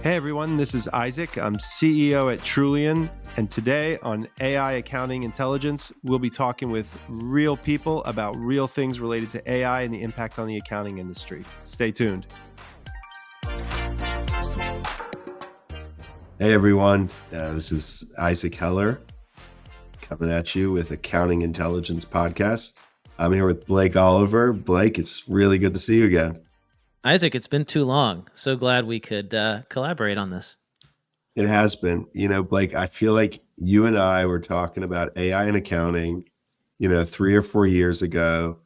Hey everyone, this is Isaac. I'm CEO at Trullion, and today on AI Accounting Intelligence, we'll be talking with real people about real things related to AI and the impact on the accounting industry. Stay tuned. Hey everyone, this is Isaac Heller coming at you with Accounting Intelligence Podcast. I'm here with Blake Oliver. Blake, it's really good to see you again. Isaac, it's been too long. So glad we could collaborate on this. It has been. Blake, I feel like you and I were talking about AI and accounting, 3 or 4 years ago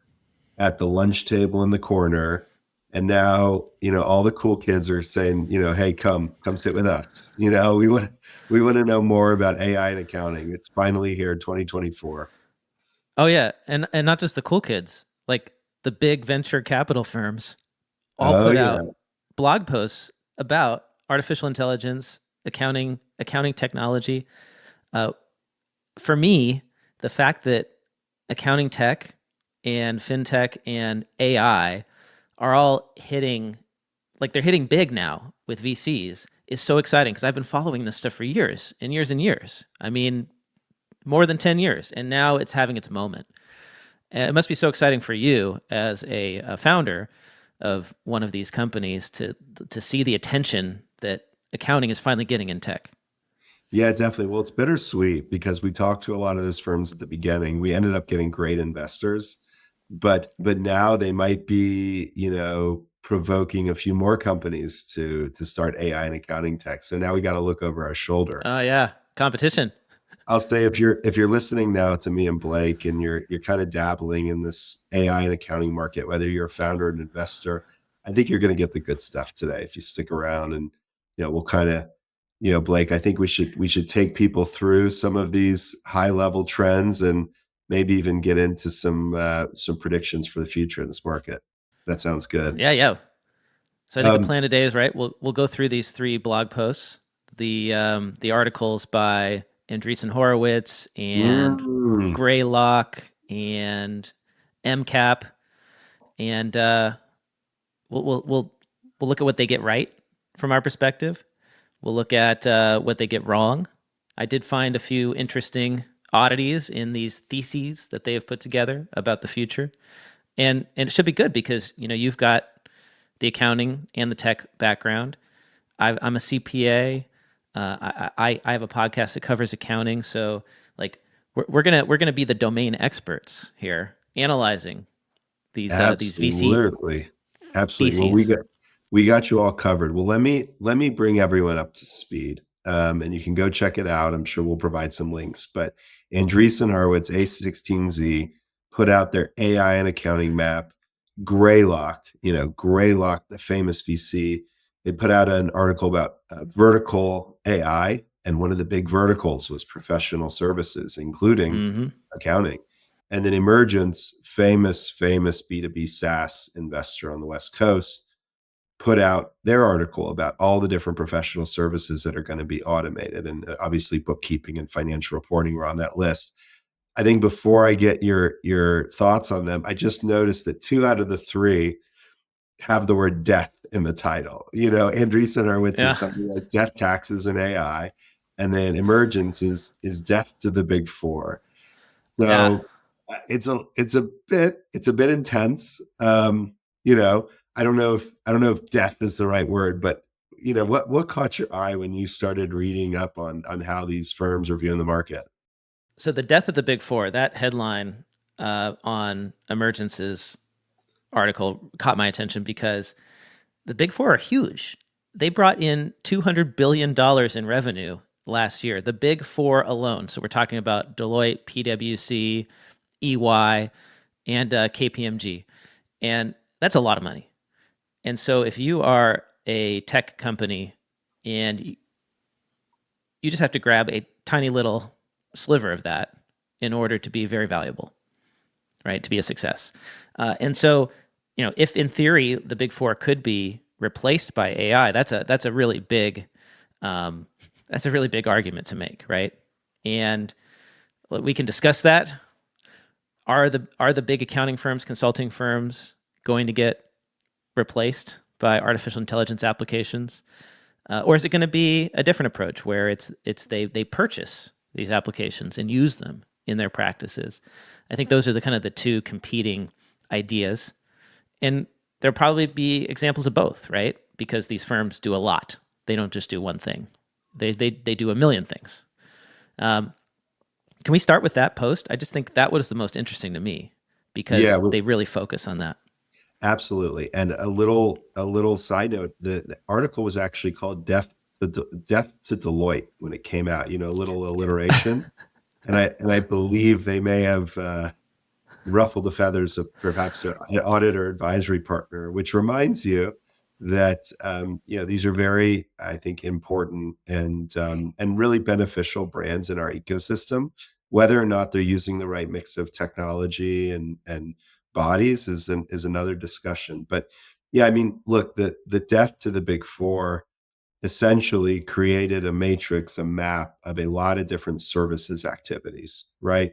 at the lunch table in the corner. And now, all the cool kids are saying, hey, come sit with us. We want to know more about AI and accounting. It's finally here in 2024. Oh, yeah. And not just the cool kids, like the big venture capital firms all put out blog posts about artificial intelligence, accounting technology. For me, the fact that accounting tech and fintech and AI are all hitting big now with VCs is so exciting, because I've been following this stuff for years and years and years. I mean, more than 10 years, and now it's having its moment. And it must be so exciting for you as a founder of one of these companies to see the attention that accounting is finally getting in tech. Yeah, definitely. Well, it's bittersweet because we talked to a lot of those firms at the beginning. We ended up getting great investors, but now they might be, provoking a few more companies to start AI and accounting tech. So now we got to look over our shoulder. Oh yeah, competition. I'll say if you're listening now to me and Blake, and you're kind of dabbling in this AI and accounting market, whether you're a founder or an investor, I think you're going to get the good stuff today if you stick around. And we'll kind of, Blake, I think we should take people through some of these high level trends and maybe even get into some predictions for the future in this market. That sounds good. Yeah. So I think the plan today is right. We'll go through these 3 blog posts, the articles by Andreessen Horowitz and Greylock and MCAP, and we'll look at what they get right from our perspective. We'll look at what they get wrong. I did find a few interesting oddities in these theses that they have put together about the future, and it should be good because you've got the accounting and the tech background. I'm a CPA. I have a podcast that covers accounting, so like we're gonna be the domain experts here, analyzing these VC. Absolutely. Well, we got you all covered. Well, let me bring everyone up to speed, and you can go check it out. I'm sure we'll provide some links. But Andreessen Horowitz, A16Z, put out their AI and accounting map. Greylock, the famous VC, they put out an article about vertical AI, and one of the big verticals was professional services, including accounting. And then Emergence, famous B2B SaaS investor on the West Coast, put out their article about all the different professional services that are going to be automated. And obviously bookkeeping and financial reporting were on that list. I think before I get your thoughts on them, I just noticed that 2 out of the 3 have the word death in the title. Andreessen Horowitz is something like death, taxes, and AI, and then Emergence is death to the big 4. So it's a bit intense. I don't know if death is the right word, but what caught your eye when you started reading up on how these firms are viewing the market? So the death of the big 4, that headline on Emergence's article caught my attention because the big 4 are huge. They brought in $200 billion in revenue last year, the big 4 alone. So we're talking about Deloitte, PwC, EY, and KPMG. And that's a lot of money. And so if you are a tech company and you just have to grab a tiny little sliver of that in order to be very valuable, right? To be a success. And so, if in theory the big 4 could be replaced by AI, that's a really big argument to make, right? And we can discuss that. Are the big accounting firms, consulting firms going to get replaced by artificial intelligence applications, or is it going to be a different approach where they purchase these applications and use them in their practices? I think those are the kind of the two competing ideas, and there'll probably be examples of both, right? Because these firms do a lot; they don't just do one thing; they do a million things. Can we start with that post? I just think that was the most interesting to me because they really focus on that. Absolutely. And a little side note, the article was actually called Death to Deloitte when it came out, a little alliteration. and I believe they may have ruffled the feathers of perhaps an auditor advisory partner, which reminds you that these are very, I think, important and really beneficial brands in our ecosystem. Whether or not they're using the right mix of technology and bodies is another discussion. But yeah, I mean, look, the death to the big four essentially created a matrix, a map of a lot of different services activities, right?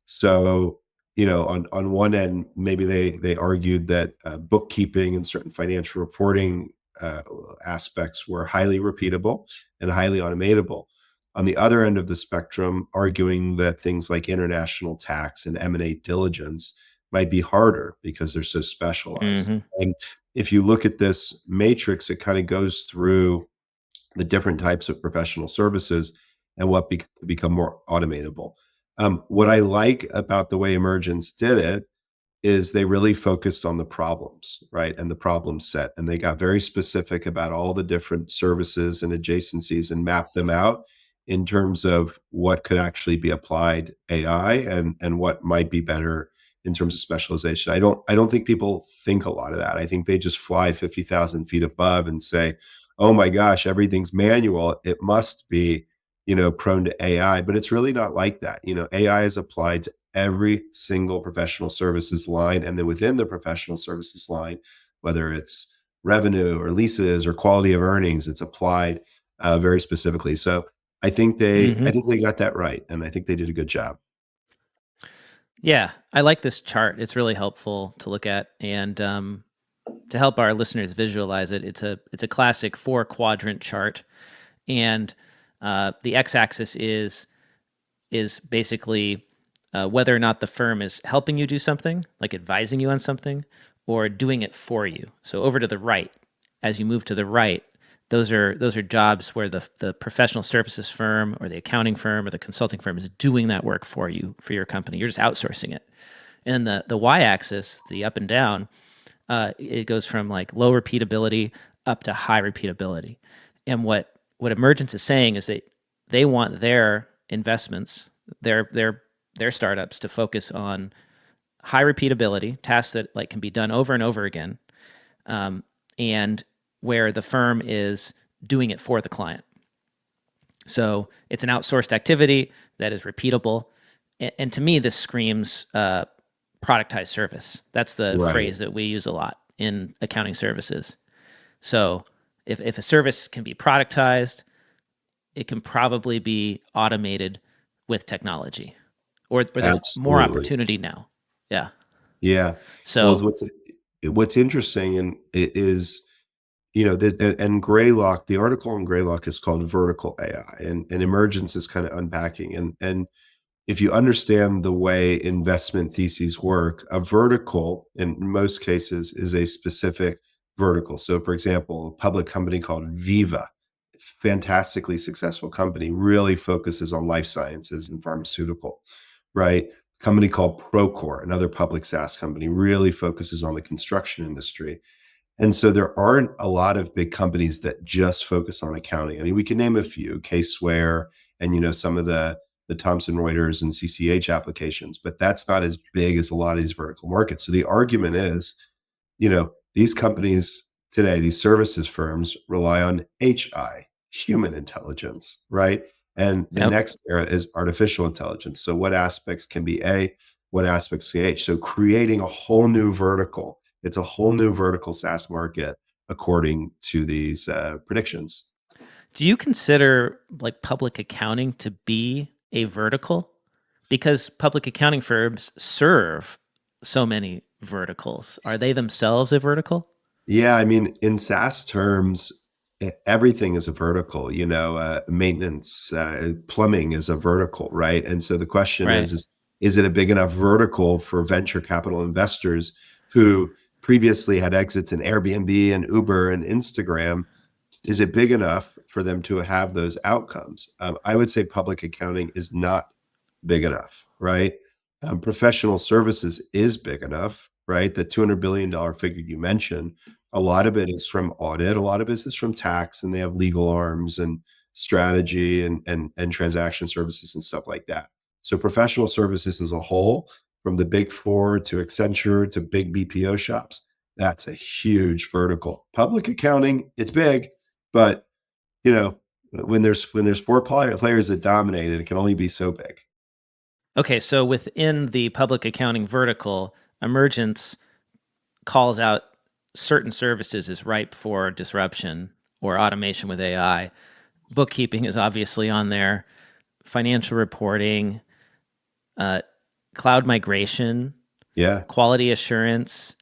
So, on one end, maybe they argued that bookkeeping and certain financial reporting uh, aspects were highly repeatable and highly automatable. On the other end of the spectrum, arguing that things like international tax and M&A diligence might be harder because they're so specialized. Mm-hmm. And if you look at this matrix, it kind of goes through the different types of professional services and what become more automatable. What I like about the way Emergence did it is they really focused on the problems, right? And the problem set. And they got very specific about all the different services and adjacencies and mapped them out in terms of what could actually be applied AI and what might be better in terms of specialization. I don't think people think a lot of that. I think they just fly 50,000 feet above and say, oh my gosh, everything's manual. It must be, prone to AI, but it's really not like that. AI is applied to every single professional services line. And then within the professional services line, whether it's revenue or leases or quality of earnings, it's applied very specifically. So I think they got that right. And I think they did a good job. Yeah, I like this chart. It's really helpful to look at, and to help our listeners visualize it, it's a classic 4-quadrant chart, and the x-axis is basically whether or not the firm is helping you do something, like advising you on something, or doing it for you. So over to the right, as you move to the right, those are jobs where the professional services firm or the accounting firm or the consulting firm is doing that work for you, for your company. You're just outsourcing it. And the y-axis, the up and down, it goes from like low repeatability up to high repeatability. And what Emergence is saying is that they want their investments, their startups, to focus on high repeatability tasks that like can be done over and over again, and where the firm is doing it for the client. So it's an outsourced activity that is repeatable, and to me, this screams productized service. That's the phrase that we use a lot in accounting services. So if a service can be productized, it can probably be automated with technology, or there's more opportunity now. Yeah. Yeah. So what's interesting and it is, and Greylock, the article on Greylock is called Vertical AI, and Emergence is kind of unpacking. And if you understand the way investment theses work, a vertical in most cases is a specific vertical. So, for example, a public company called Viva, fantastically successful company, really focuses on life sciences and pharmaceutical, right? Company called Procore, another public SaaS company, really focuses on the construction industry. And so there aren't a lot of big companies that just focus on accounting. I mean, we can name a few, Caseware and some of the Thomson Reuters and CCH applications, but that's not as big as a lot of these vertical markets. So the argument is, these companies today, these services firms rely on HI, human intelligence, right? And the next era is artificial intelligence. So what aspects can be A, what aspects can be H? So creating a whole new vertical. It's a whole new vertical SaaS market according to these predictions. do you consider like public accounting to be a vertical? Because public accounting firms serve so many verticals. Are they themselves a vertical? Yeah, I mean, in SaaS terms, everything is a vertical. Maintenance, plumbing is a vertical, right? And so the question Right. is it a big enough vertical for venture capital investors who previously had exits in Airbnb and Uber and Instagram? Is it big enough for them to have those outcomes? I would say public accounting is not big enough, right? Professional services is big enough, right? The $200 billion figure you mentioned, a lot of it is from audit, a lot of it is from tax, and they have legal arms and strategy and transaction services and stuff like that. So professional services as a whole, from the big four to Accenture to big BPO shops, that's a huge vertical. Public accounting, it's big, but when there's four players that dominate it, it can only be so big. Okay, so within the public accounting vertical, Emergence calls out certain services as ripe for disruption or automation with AI. Bookkeeping is obviously on there, financial reporting, uh, cloud migration, Yeah, quality assurance,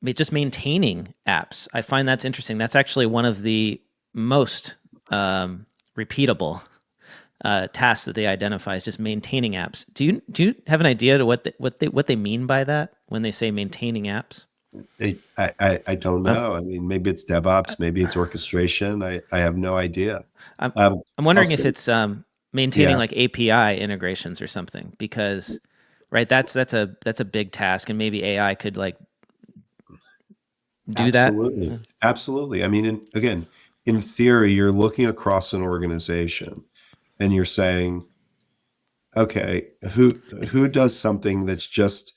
just maintaining apps. I find that's interesting. That's actually one of the most repeatable tasks that they identify is just maintaining apps. Do you have an idea to what they mean by that when they say maintaining apps? I don't Um, know. I mean, maybe it's DevOps, maybe it's orchestration. I have no idea. I'm Um, I'm I'll wondering if say, it's maintaining yeah, like API integrations or something because right that's a big task and maybe AI could like do that. absolutely, absolutely. I mean, again, in theory, you're looking across an organization and you're saying, okay, who does something that's just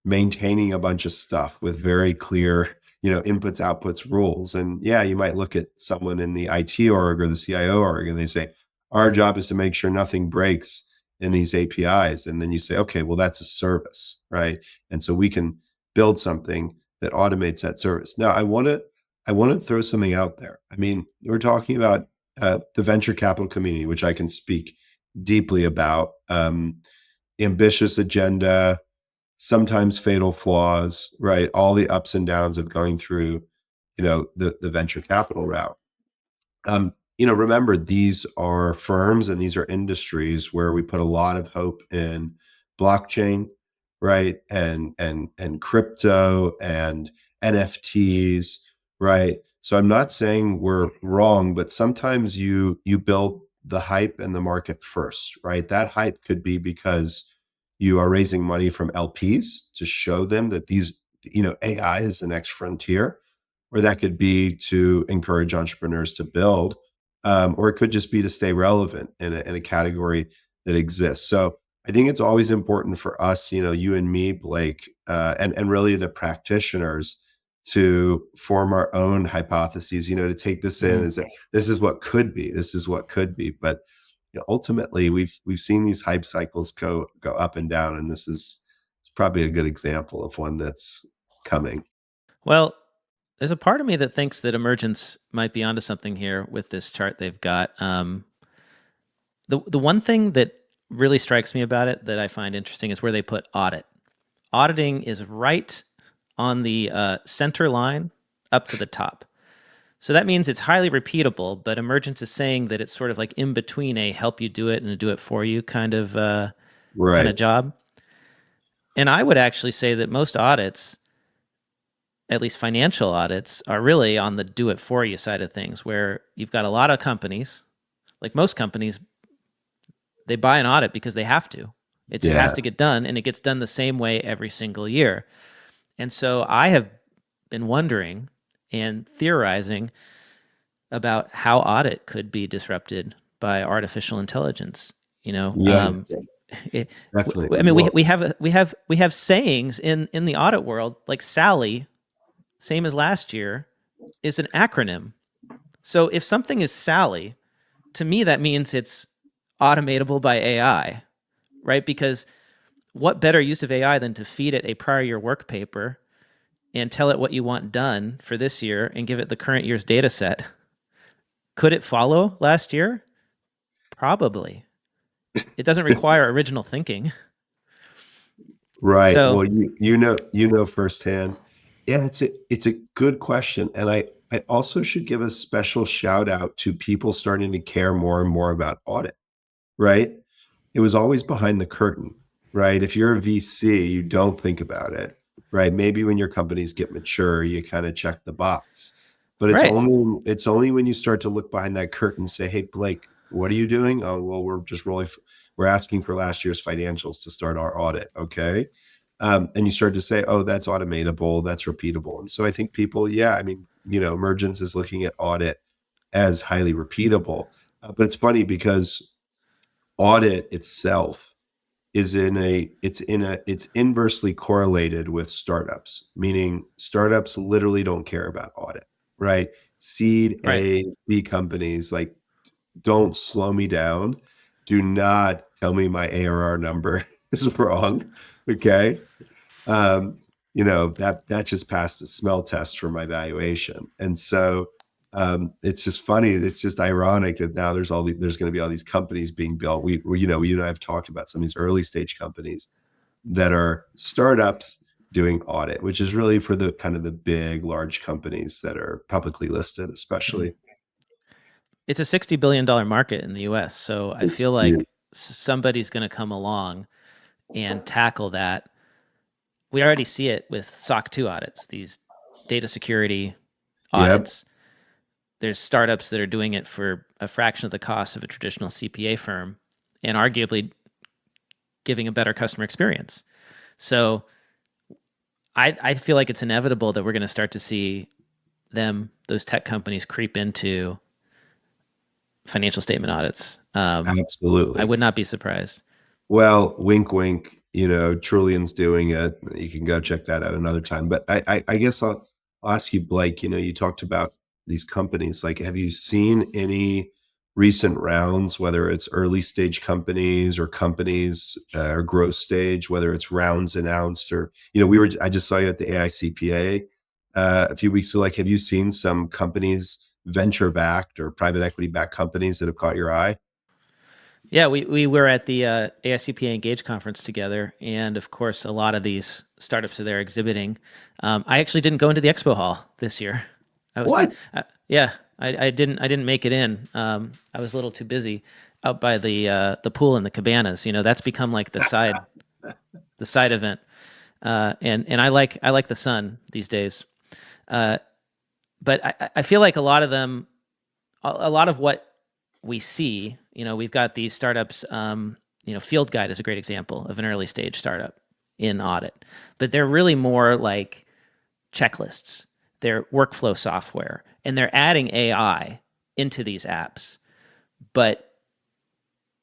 maintaining a bunch of stuff with very clear, inputs, outputs, rules? And yeah, you might look at someone in the IT org or the CIO org and they say, our job is to make sure nothing breaks in these APIs. And then you say, okay, well, that's a service, right? And so we can build something that automates that service. Now, I want to throw something out there. I mean, we're talking about the venture capital community, which I can speak deeply about. Ambitious agenda, sometimes fatal flaws, right? All the ups and downs of going through, the venture capital route. Remember, these are firms and these are industries where we put a lot of hope in blockchain, right? And crypto and NFTs, right? So I'm not saying we're wrong, but sometimes you build the hype and the market first, right? That hype could be because you are raising money from LPs to show them that AI is the next frontier, or that could be to encourage entrepreneurs to build, or it could just be to stay relevant in a category that exists. So I think it's always important for us, you and me, Blake, and really the practitioners, to form our own hypotheses, to take this in and say, this is what could be, this is what could be. But ultimately, we've seen these hype cycles go up and down, and this is probably a good example of one that's coming. Well, there's a part of me that thinks that Emergence might be onto something here with this chart they've got. The one thing that really strikes me about it that I find interesting is where they put audit. Auditing is right on the center line up to the top. So that means it's highly repeatable, but Emergence is saying that it's sort of like in between a help you do it and a do it for you kind of Right. job. And I would actually say that most audits, at least financial audits, are really on the do it for you side of things, where you've got a lot of companies, like most companies, they buy an audit because they have to. It just has Yeah. to get done, and it gets done the same way every single year. And so I have been wondering and theorizing about how audit could be disrupted by artificial intelligence. You know, Yeah. it, Definitely. I mean, Well, we have sayings in the audit world, like Sally, same as last year, is an acronym. So if something is Sally, to me that means it's automatable by AI, right? Because what better use of AI than to feed it a prior year work paper and tell it what you want done for this year and give it the current year's data set? Could it follow last year? Probably. It doesn't require original thinking. right. So, Well, you know firsthand. Yeah, it's a good question. And I also should give a special shout out to people starting to care more and more about audit, right? It was always behind the curtain, right? If you're a VC, you don't think about it, right? Maybe when your companies get mature, you kind of check the box. But Right. it's only when you start to look behind that curtain and say, "Hey, Blake, what are you doing?" "Oh, well, we're asking for last year's financials to start our audit." "Okay." And you start to say, "Oh, that's automatable, that's repeatable." And so I think people, yeah, I mean, Emergence is looking at audit as highly repeatable. But it's funny because audit itself it's inversely correlated with startups, meaning startups literally don't care about audit, right? Seed Right. A, B companies, like, don't slow me down. Do not tell me my ARR number is wrong. Okay. um, that just passed a smell test for my valuation. And so it's just funny. It's just ironic that now there's going to be all these companies being built. We and I have talked about some of these early stage companies that are startups doing audit, which is really for the kind of the big, large companies that are publicly listed, especially. It's a $60 billion market in the US. So I It's feel huge. like somebody's going to come along and tackle that. We already see it with SOC 2 audits, these data security Yep. audits. There's startups that are doing it for a fraction of the cost of a traditional CPA firm and arguably giving a better customer experience. So I feel like it's inevitable that we're going to start to see those tech companies creep into financial statement audits. I Absolutely. would not be surprised. Well, wink, wink. Trullion's doing it. You can go check that out another time. But I guess I'll ask you, Blake. You talked about these companies. Like, have you seen any recent rounds, whether it's early stage companies or companies or growth stage, whether it's rounds announced or I just saw you at the AICPA a few weeks ago. Like, have you seen some companies, venture backed or private equity backed companies that have caught your eye? Yeah, we were at the AICPA Engage conference together, and of course, a lot of these startups are there exhibiting. I actually didn't go into the expo hall this year. I was, What? yeah, I didn't make it in. I was a little too busy out by the pool and the cabanas. That's become like the side event. And I like the sun these days. Uh, but I feel like a lot of them, a lot of what we see, we've got these startups. Field Guide is a great example of an early stage startup in audit, but they're really more like checklists. They're workflow software, and they're adding AI into these apps, but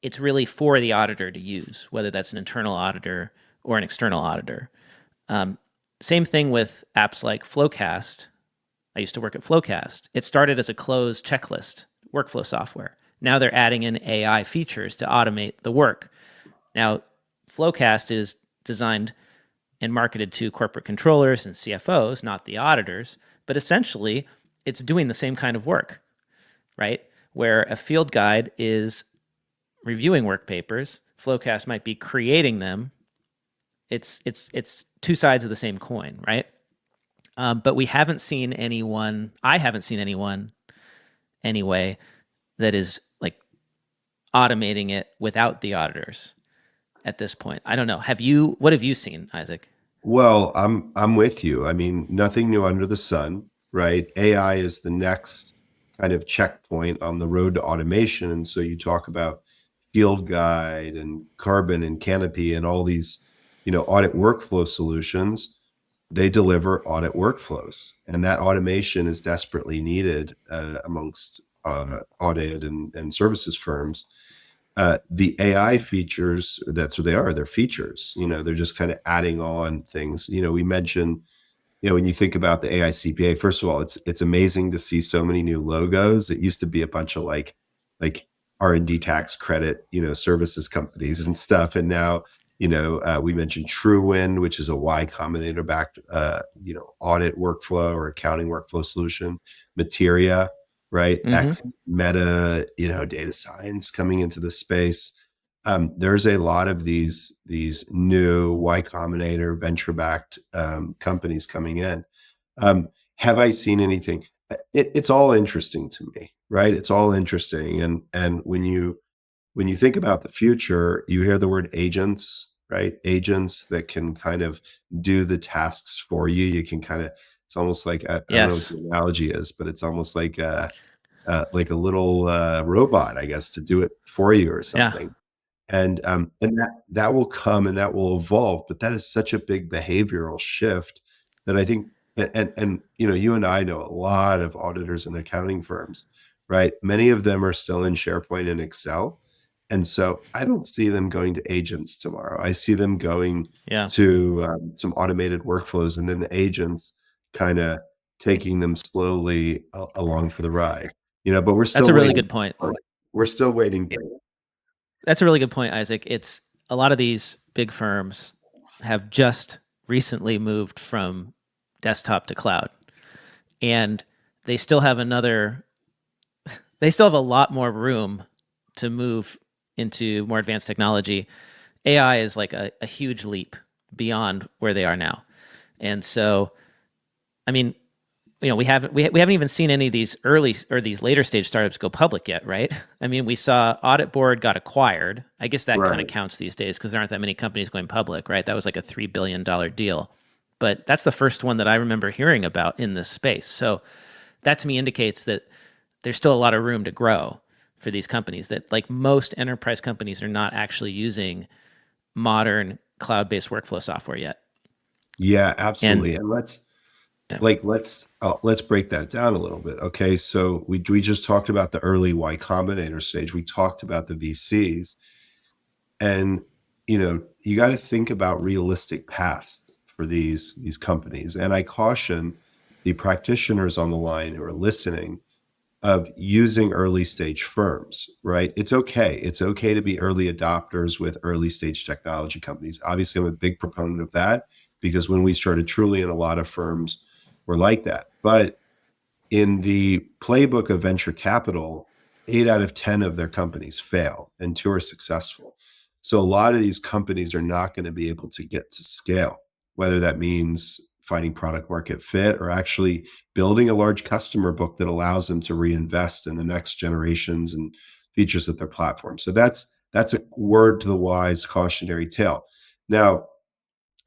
it's really for the auditor to use, whether that's an internal auditor or an external auditor. Um, Same thing with apps like Flowcast. I used to work at Flowcast. It started as a closed checklist workflow software. Now they're adding in AI features to automate the work. Now, Flowcast is designed and marketed to corporate controllers and CFOs, not the auditors, but essentially it's doing the same kind of work, right? Where a field guide is reviewing work papers, Flowcast might be creating them. It's two sides of the same coin, right? But we haven't seen anyone. I haven't seen anyone anyway that is like automating it without the auditors at this point. I don't know. What have you seen, Isaac? Well, I'm with you. I mean, nothing new under the sun, right? AI is the next kind of checkpoint on the road to automation. And so you talk about Field Guide and Carbon and Canopy and all these, audit workflow solutions. They deliver audit workflows, and that automation is desperately needed amongst audit and services firms. The AI features, that's what they are. They're features. They're just kind of adding on things. We mentioned, when you think about the AICPA, first of all, it's amazing to see so many new logos. It used to be a bunch of like R&D tax credit, services companies and stuff, and now we mentioned Trullion, which is a Y Combinator backed audit workflow or accounting workflow solution. Materia, right? Mm-hmm. X Meta, data science coming into the space. There's a lot of these new Y Combinator venture backed companies coming in. Have I seen anything? It's all interesting to me, right? It's all interesting, and when you think about the future, you hear the word agents, right? Agents that can kind of do the tasks for you. You can kind of, it's almost I don't know what Yes. the analogy is, but it's almost like a little robot, I guess, to do it for you or Yeah. something. And that will come and that will evolve, but that is such a big behavioral shift that I think, and you and I know a lot of auditors and accounting firms, right? Many of them are still in SharePoint and Excel, and so I don't see them going to agents tomorrow. I see them going Yeah. to some automated workflows, and then the agents kind of taking them slowly along for the ride. But we're That's still a really waiting. good point. We're still waiting. That's a really good point, Isaac. It's a lot of these big firms have just recently moved from desktop to cloud, and they still have they still have a lot more room to move into more advanced technology. AI is like a huge leap beyond where they are now. And so, I mean, we haven't even seen any of these early or these later stage startups go public yet, right? I mean, we saw Audit Board got acquired. I guess that kind of Right. counts these days because there aren't that many companies going public, right? That was like a $3 billion deal, but that's the first one that I remember hearing about in this space. So that to me indicates that there's still a lot of room to grow for these companies. That like most enterprise companies are not actually using modern cloud-based workflow software yet. Yeah, And absolutely. And yeah, let's break that down a little bit. Okay, so we just talked about the early Y Combinator stage. We talked about the VCs, and you got to think about realistic paths for these companies. And I caution the practitioners on the line who are listening of using early stage firms, right? It's okay. It's okay to be early adopters with early stage technology companies. Obviously, I'm a big proponent of that because when we started Trullion, a lot of firms were like that. But in the playbook of venture capital, 8 out of 10 of their companies fail and two are successful. So a lot of these companies are not going to be able to get to scale, whether that means finding product market fit or actually building a large customer book that allows them to reinvest in the next generations and features of their platform. So that's a word to the wise cautionary tale. Now,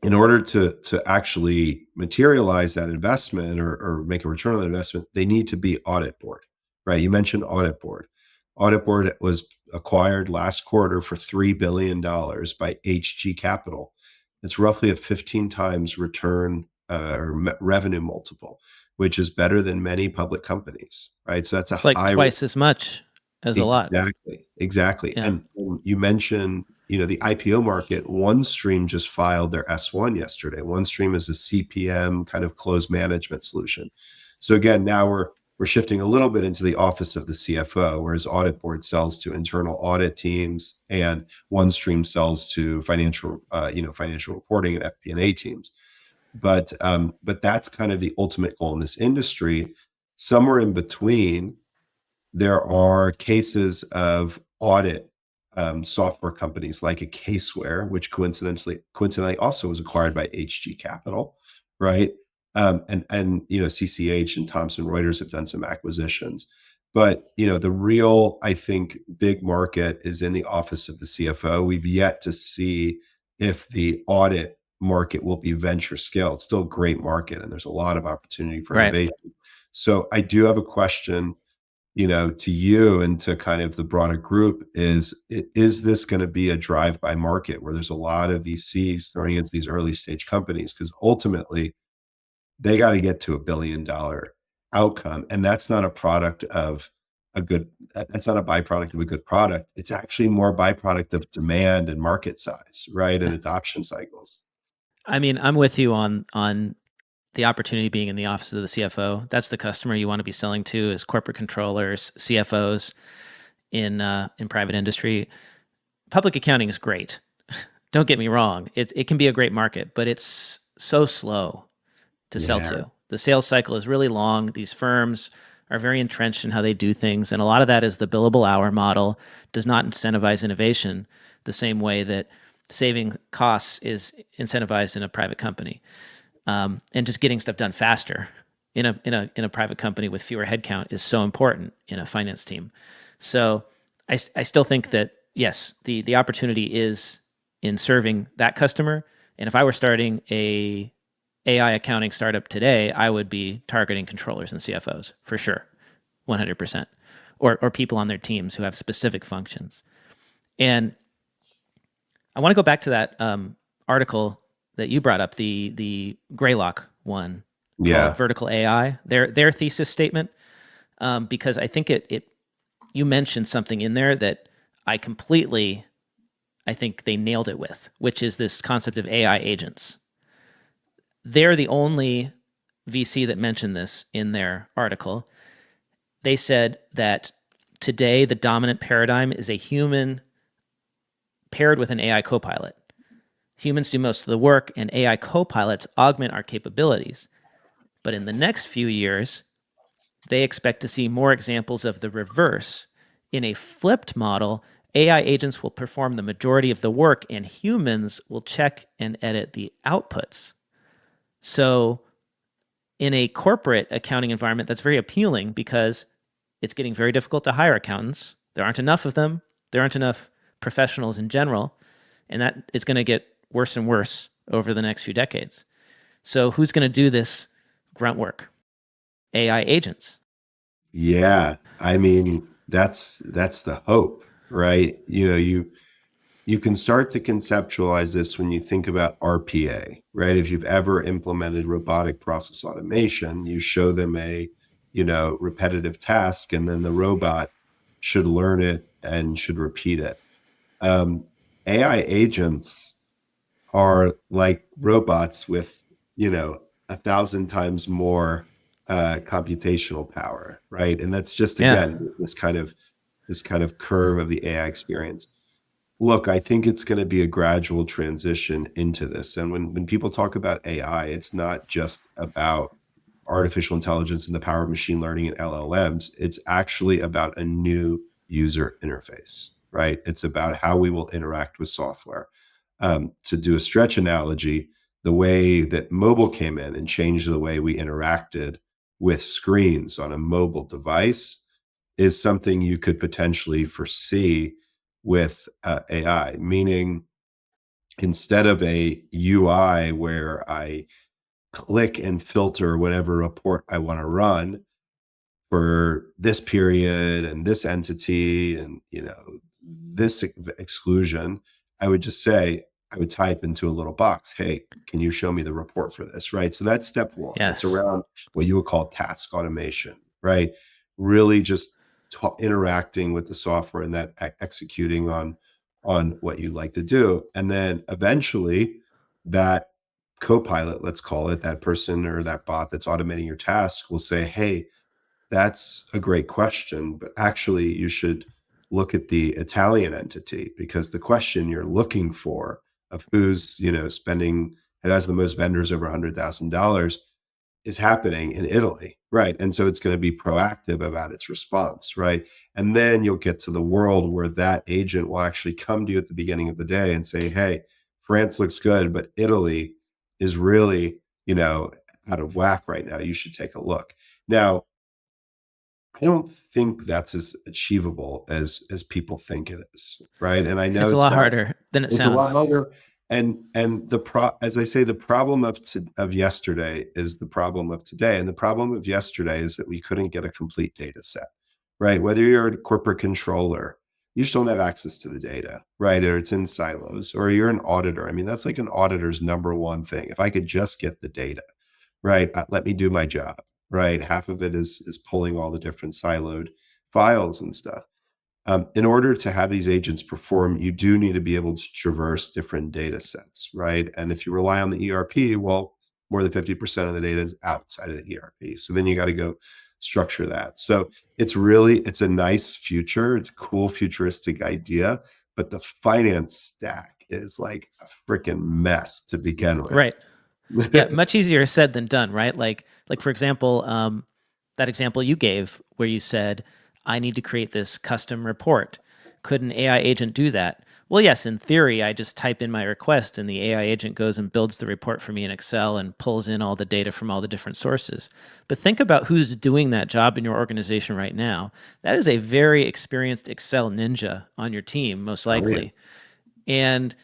in order to actually materialize that investment or make a return on that investment, they need to be audit board, right? You mentioned audit board. Audit board was acquired last quarter for $3 billion by HG Capital. It's roughly a 15 times return revenue multiple, which is better than many public companies, right? So that's a it's like high. twice as much as a lot. Exactly. Yeah. And you mentioned, the IPO market. OneStream just filed their S1 yesterday. OneStream is a CPM kind of close management solution. So again, now we're shifting a little bit into the office of the CFO, whereas Audit Board sells to internal audit teams and OneStream sells to financial reporting and FP&A teams. But that's kind of the ultimate goal in this industry. Somewhere in between, there are cases of audit software companies like a Caseware, which coincidentally also was acquired by HG Capital, right? And CCH and Thomson Reuters have done some acquisitions, but the real, I think, big market is in the office of the CFO. We've yet to see if the audit market will be venture scale. It's still a great market, and there's a lot of opportunity for Right. innovation. So I do have a question to you and to kind of the broader group is this going to be a drive-by market where there's a lot of VCs throwing into these early stage companies? Because ultimately they got to get to $1 billion outcome. And that's not a product of that's not a byproduct of a good product. It's actually more byproduct of demand and market size, right? And adoption cycles. I mean, I'm with you on the opportunity being in the office of the CFO. That's the customer you want to be selling to is corporate controllers, CFOs in private industry. Public accounting is great. Don't get me wrong. It can be a great market, but it's so slow to sell Yeah. to. The sales cycle is really long. These firms are very entrenched in how they do things. And a lot of that is the billable hour model does not incentivize innovation the same way that saving costs is incentivized in a private company. and just getting stuff done faster in a private company with fewer headcount is so important in a finance team. So I still think that yes, the opportunity is in serving that customer. And if I were starting a AI accounting startup today, I would be targeting controllers and CFOs for sure, 100%, or people on their teams who have specific functions. And I want to go back to that article that you brought up, the Greylock one called Vertical AI, their thesis statement, because I think you mentioned something in there that I think they nailed it with, which is this concept of AI agents. They're the only VC that mentioned this in their article. They said that today the dominant paradigm is a human paired with an AI copilot. Humans do most of the work, and AI copilots augment our capabilities. But in the next few years, they expect to see more examples of the reverse. In a flipped model, AI agents will perform the majority of the work, and humans will check and edit the outputs. So in a corporate accounting environment, that's very appealing because it's getting very difficult to hire accountants. There aren't enough of them. There aren't enough professionals in general. And that is going to get worse and worse over the next few decades. So who's going to do this grunt work? AI agents. Yeah. I mean, that's the hope, right? You can start to conceptualize this when you think about RPA, right? If you've ever implemented robotic process automation, you show them a, repetitive task, and then the robot should learn it and should repeat it. AI agents are like robots with, 1,000 times more computational power, right? And that's just, again, this kind of curve of the AI experience. Look, I think it's going to be a gradual transition into this. And when people talk about AI, it's not just about artificial intelligence and the power of machine learning and LLMs. It's actually about a new user interface, right? It's about how we will interact with software. To do a stretch analogy, the way that mobile came in and changed the way we interacted with screens on a mobile device is something you could potentially foresee with AI, meaning instead of a UI where I click and filter whatever report I want to run for this period and this entity and this exclusion, I would just say, I would type into a little box, hey, can you show me the report for this, right? So that's step one. Yes. It's around what you would call task automation, right? Really just interacting with the software and that executing on what you like to do. And then eventually that co-pilot, let's call it, that person or that bot that's automating your task will say, hey, that's a great question, but actually you should look at the Italian entity, because the question you're looking for of who's, spending, it has the most vendors over $100,000 is happening in Italy, right? And so it's going to be proactive about its response, right? And then you'll get to the world where that agent will actually come to you at the beginning of the day and say, hey, France looks good, but Italy is really, out of whack right now. You should take a look. Now, I don't think that's as achievable as people think it is, right? And I know it's a lot harder than it sounds. It's a lot harder. And as I say, the problem of yesterday is the problem of today, and the problem of yesterday is that we couldn't get a complete data set, right? Whether you're a corporate controller, you just don't have access to the data, right? Or it's in silos, or you're an auditor. I mean, that's like an auditor's number one thing. If I could just get the data, right? Let me do my job, right? Half of it is pulling all the different siloed files and stuff. In order to have these agents perform, you do need to be able to traverse different data sets, right? And if you rely on the ERP, well, more than 50% of the data is outside of the ERP. So then you got to go structure that. So it's a nice future. It's a cool futuristic idea, but the finance stack is like a freaking mess to begin with. Right. Yeah, much easier said than done, right? Like for example, that example you gave where you said, I need to create this custom report. Could an AI agent do that? Well, yes, in theory, I just type in my request and the AI agent goes and builds the report for me in Excel and pulls in all the data from all the different sources. But think about who's doing that job in your organization right now. That is a very experienced Excel ninja on your team, most Oh, yeah. likely. And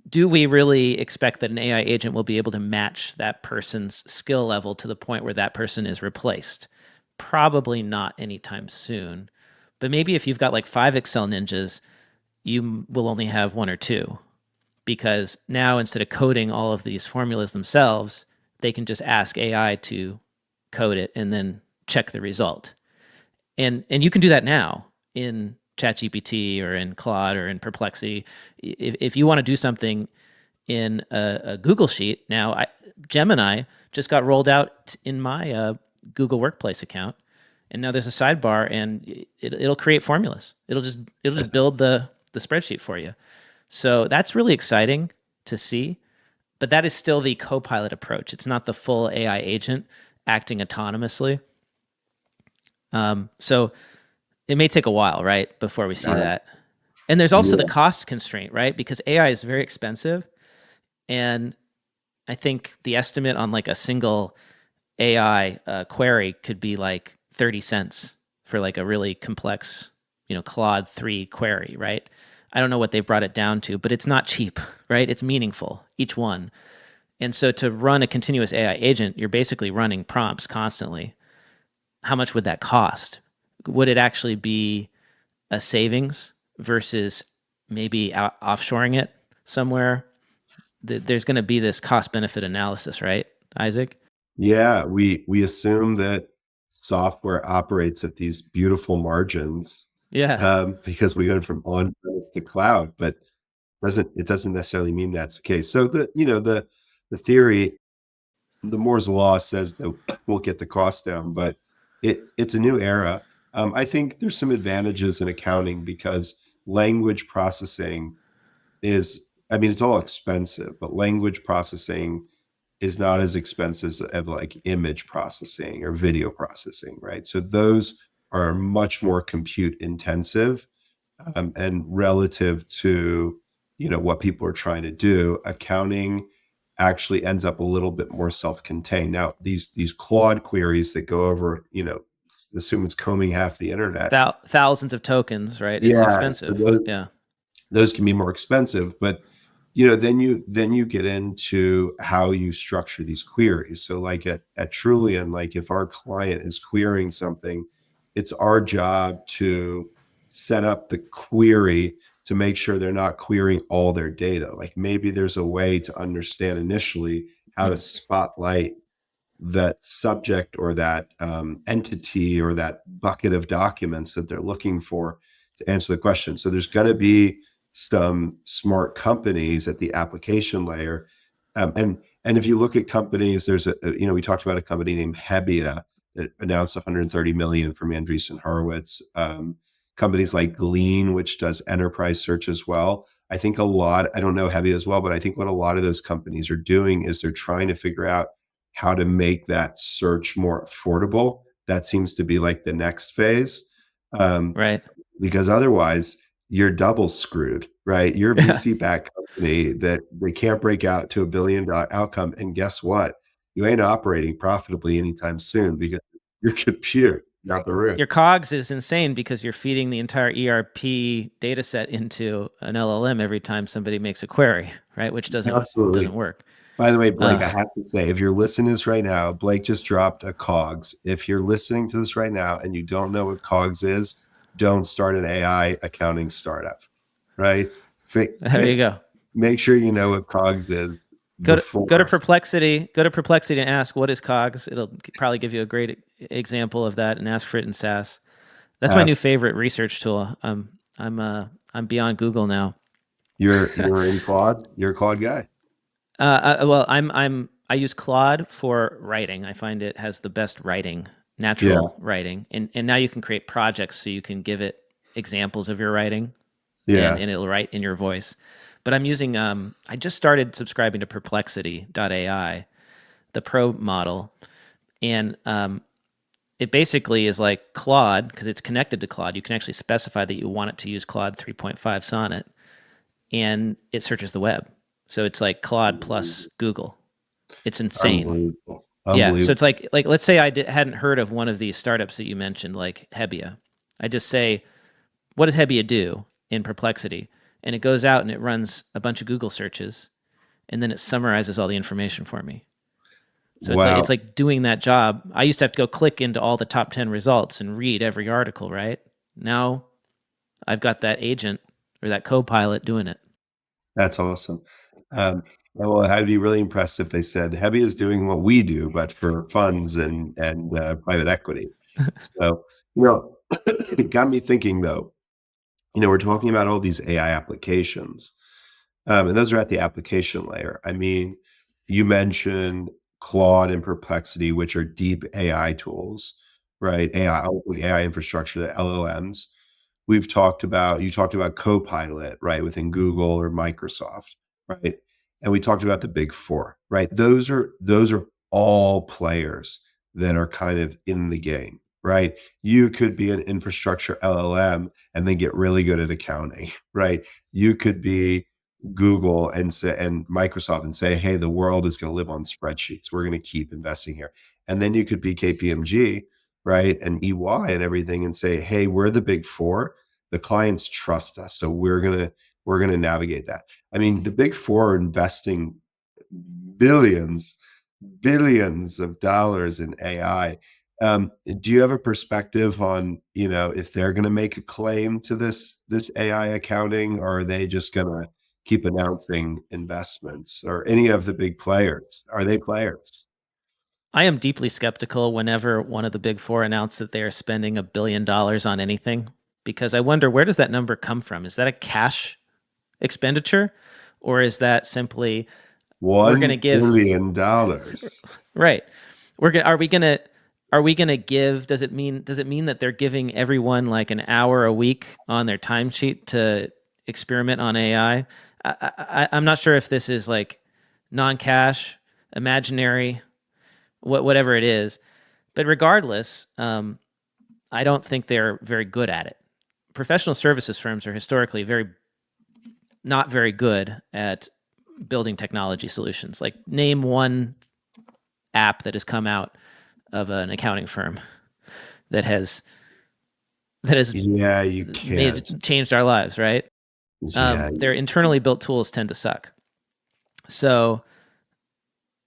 do we really expect that an AI agent will be able to match that person's skill level to the point where that person is replaced? Probably not anytime soon. But maybe if you've got like 5 Excel ninjas, you will only have 1 or 2, because now instead of coding all of these formulas themselves, they can just ask AI to code it and then check the result. And you can do that now in ChatGPT or in Claude or in Perplexity. If you want to do something in a Google Sheet now, Gemini just got rolled out in my Google Workplace account, and now there's a sidebar, and it'll create formulas. It'll just build the spreadsheet for you. So that's really exciting to see, but that is still the co-pilot approach. It's not the full AI agent acting autonomously. So it may take a while, right, before we see that. And there's also the cost constraint, right? Because AI is very expensive, and I think the estimate on like a single AI query could be like 30 cents for like a really complex, Claude 3 query, right? I don't know what they've brought it down to, but it's not cheap, right? It's meaningful, each one. And so to run a continuous AI agent, you're basically running prompts constantly. How much would that cost? Would it actually be a savings versus maybe offshoring it somewhere? There's going to be this cost benefit analysis, right, Isaac? Yeah, we assume that software operates at these beautiful margins, Yeah. because we go from on-premise to cloud, but it doesn't necessarily mean that's the case. So the theory, the Moore's law says that we'll get the cost down, but it's a new era. I think there's some advantages in accounting because language processing is, I mean, it's all expensive, but language processing is not as expensive as like image processing or video processing, right? So those are much more compute intensive, and relative to what people are trying to do, accounting actually ends up a little bit more self-contained. Now, these Claude queries that go over, assume it's combing half the internet. Thousands of tokens, right? It's Yeah, so expensive. Yeah. those can be more expensive, but then you get into how you structure these queries. So like at Trullion, like if our client is querying something, it's our job to set up the query to make sure they're not querying all their data. Like maybe there's a way to understand initially how to spotlight that subject or that entity or that bucket of documents that they're looking for to answer the question. So there's going to be some smart companies at the application layer, and if you look at companies, there's we talked about a company named Hebia that announced 130 million from Andreessen Horowitz. Companies like Glean, which does enterprise search as well. I think I don't know Hebia as well, but I think what a lot of those companies are doing is they're trying to figure out how to make that search more affordable. That seems to be like the next phase, Right. because otherwise you're double screwed, right? You're a VC-backed company that they can't break out to $1 billion outcome, and guess what? You ain't operating profitably anytime soon because your compute out the roof. Your COGS is insane because you're feeding the entire ERP data set into an LLM every time somebody makes a query, right? Which doesn't work. By the way, Blake, I have to say, if you're listening to this right now, Blake just dropped a COGS. If you're listening to this right now and you don't know what COGS is, don't start an AI accounting startup, right? There you go. Make sure you know what COGS is. Go to Perplexity. Go to Perplexity and ask what is COGS. It'll probably give you a great example of that, and ask for it in SAS. That's my new favorite research tool. I'm beyond Google now. You're in Claude. You're a Claude guy. Well, I use Claude for writing. I find it has the best writing, natural writing, and now you can create projects, so you can give it examples of your writing, and it'll write in your voice. But I'm using I just started subscribing to Perplexity.ai, the pro model, and it basically is like Claude because it's connected to Claude. You can actually specify that you want it to use Claude 3.5 Sonnet, and it searches the web. So it's like Claude plus Google. It's insane. Unbelievable. Yeah. So it's Unbelievable. like let's say hadn't heard of one of these startups that you mentioned, like Hebbia. I just say, what does Hebbia do in Perplexity? And it goes out and it runs a bunch of Google searches, and then it summarizes all the information for me. So Wow. it's like doing that job. I used to have to go click into all the top 10 results and read every article, right? Now I've got that agent or that co-pilot doing it. That's awesome. Well, I'd be really impressed if they said Heavy is doing what we do, but for funds and private equity. So, it got me thinking though. We're talking about all these AI applications, and those are at the application layer. I mean, you mentioned Claude and Perplexity, which are deep AI tools, right? AI infrastructure, the LLMs. You talked about Copilot, right, within Google or Microsoft, right? And we talked about the big four, right? Those are all players that are kind of in the game, right? You could be an infrastructure LLM and then get really good at accounting, right? You could be Google and Microsoft and say, hey, the world is going to live on spreadsheets. We're going to keep investing here. And then you could be KPMG, right, and EY and everything, and say, hey, we're the big four. The clients trust us, so we're gonna navigate that. I mean, the big four are investing billions, billions of dollars in AI. Do you have a perspective on, if they're going to make a claim to this AI accounting, or are they just going to keep announcing investments, or any of the big players? Are they players? I am deeply skeptical whenever one of the big four announce that they are spending $1 billion on anything, because I wonder, where does that number come from? Is that a cash expenditure, or is that simply we're going to $1 give billion. right? Are we going to give? Does it mean that they're giving everyone like an hour a week on their timesheet to experiment on AI? I'm not sure if this is like non-cash, imaginary, whatever it is. But regardless, I don't think they're very good at it. Professional services firms are historically not very good at building technology solutions. Like, name one app that has come out of an accounting firm that has Yeah, you can't. changed our lives, right? Yeah, Their internally built tools tend to suck. So,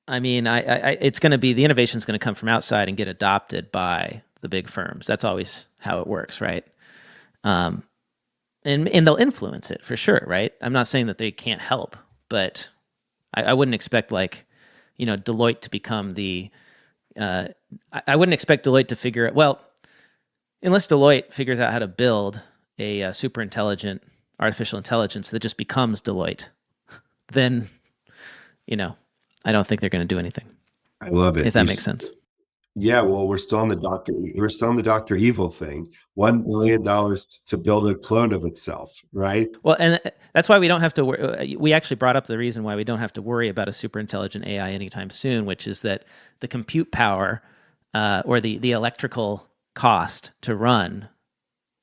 I mean, it's going to be, the innovation is going to come from outside and get adopted by the big firms. That's always how it works, right? And they'll influence it for sure, right? I'm not saying that they can't help, but I wouldn't expect Deloitte to become the. I wouldn't expect Deloitte to figure it well, unless Deloitte figures out how to build a super intelligent artificial intelligence that just becomes Deloitte. Then, I don't think they're going to do anything. I love it. If that makes sense. Yeah, well, we're still on the Dr. Evil thing. $1 billion to build a clone of itself, right? Well, and that's why we don't have to worry. We actually brought up the reason why we don't have to worry about a super intelligent AI anytime soon, which is that the compute power or the electrical cost to run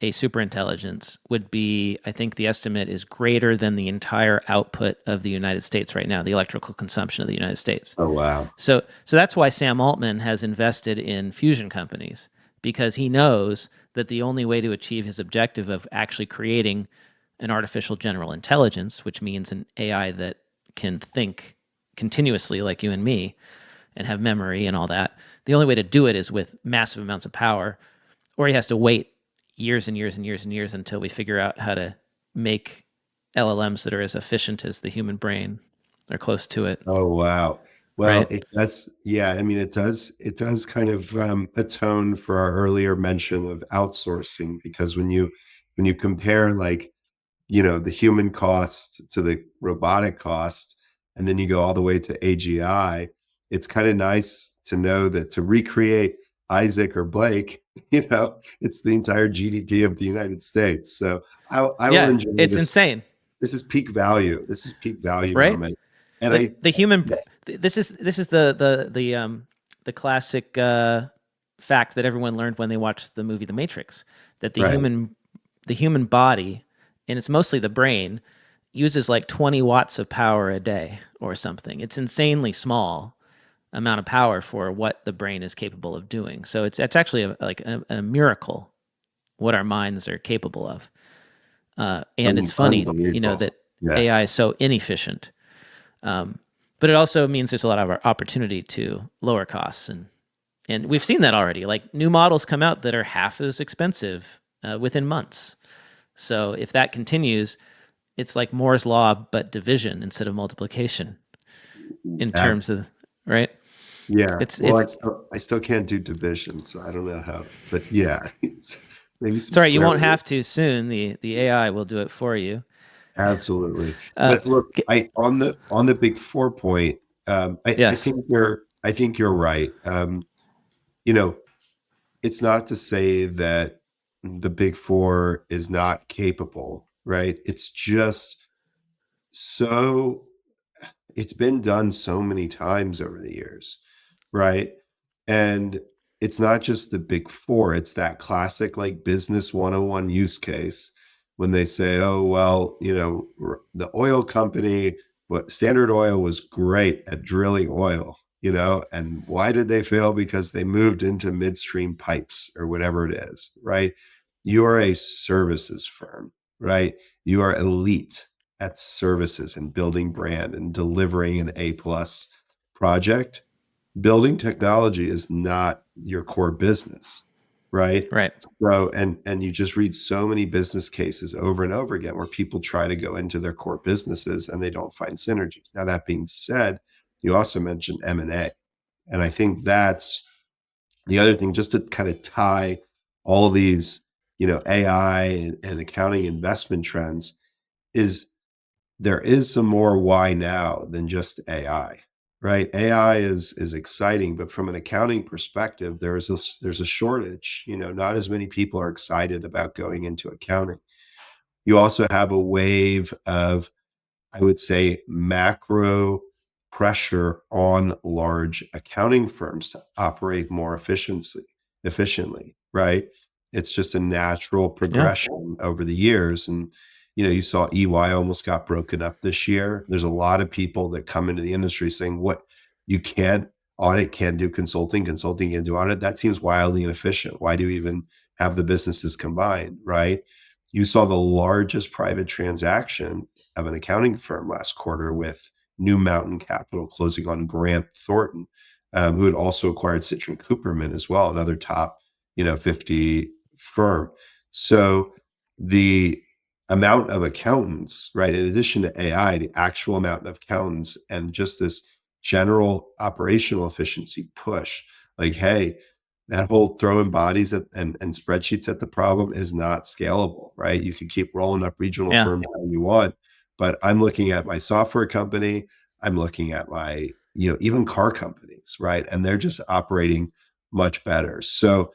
a super intelligence would be, I think the estimate is greater than the entire output of the United States right now, the electrical consumption of the United States. Oh, wow. So that's why Sam Altman has invested in fusion companies, because he knows that the only way to achieve his objective of actually creating an artificial general intelligence, which means an AI that can think continuously like you and me and have memory and all that, the only way to do it is with massive amounts of power, or he has to wait years and years and years and years until we figure out how to make LLMs that are as efficient as the human brain or close to it. Oh, wow. Well, right? It does. Yeah. I mean, it does kind of atone for our earlier mention of outsourcing, because when you compare the human cost to the robotic cost, and then you go all the way to AGI, it's kind of nice to know that to recreate Isaac or Blake, it's the entire GDP of the United States. So I will enjoy it's this. Insane. This is peak value. This is peak value right? moment. And the human. This is the classic fact that everyone learned when they watched the movie The Matrix, that the human body, and it's mostly the brain, uses like 20 watts of power a day or something. It's insanely small amount of power for what the brain is capable of doing. So it's actually a miracle what our minds are capable of. And it's funny, that AI is so inefficient. But it also means there's a lot of opportunity to lower costs, and we've seen that already. Like new models come out that are half as expensive within months. So if that continues, it's like Moore's law, but division instead of multiplication in terms of, right? Yeah. I still can't do division, so I don't know how, but yeah, maybe some sorry, you won't root. have to soon. The AI will do it for you. Absolutely. But look, on the big 4 point, yes. I think you're right. It's not to say that the big 4 is not capable, right? It's just so it's been done so many times over the years, right? And it's not just the big 4, it's that classic like business 101 use case when they say, "Oh, well, the oil company, what Standard Oil was great at drilling oil, and why did they fail? Because they moved into midstream pipes or whatever it is, right? You are a services firm, right? You are elite at services and building brand and delivering an A plus project. Building technology is not your core business, right? Right. So and you just read so many business cases over and over again where people try to go into their core businesses and they don't find synergies. Now that being said, you also mentioned M&A. And I think that's the other thing, just to kind of tie all these, AI and accounting investment trends, is there is some more why now than just AI, right? AI is exciting, but from an accounting perspective, there's a shortage. Not as many people are excited about going into accounting. You also have a wave of, I would say, macro pressure on large accounting firms to operate more efficiently, right? It's just a natural progression over the years. And, you saw EY almost got broken up this year. There's a lot of people that come into the industry saying, what, you can't audit, can't do consulting, consulting can't do audit. That seems wildly inefficient. Why do you even have the businesses combined, right? You saw the largest private transaction of an accounting firm last quarter with New Mountain Capital closing on Grant Thornton, who had also acquired Citron Cooperman as well, another top, 50 firm. So the amount of accountants, right, in addition to AI, the actual amount of accountants and just this general operational efficiency push, like, hey, that whole throwing bodies and spreadsheets at the problem is not scalable, right? You can keep rolling up regional firms how you want, but I'm looking at my software company, I'm looking at my, even car companies, right? And they're just operating much better. So,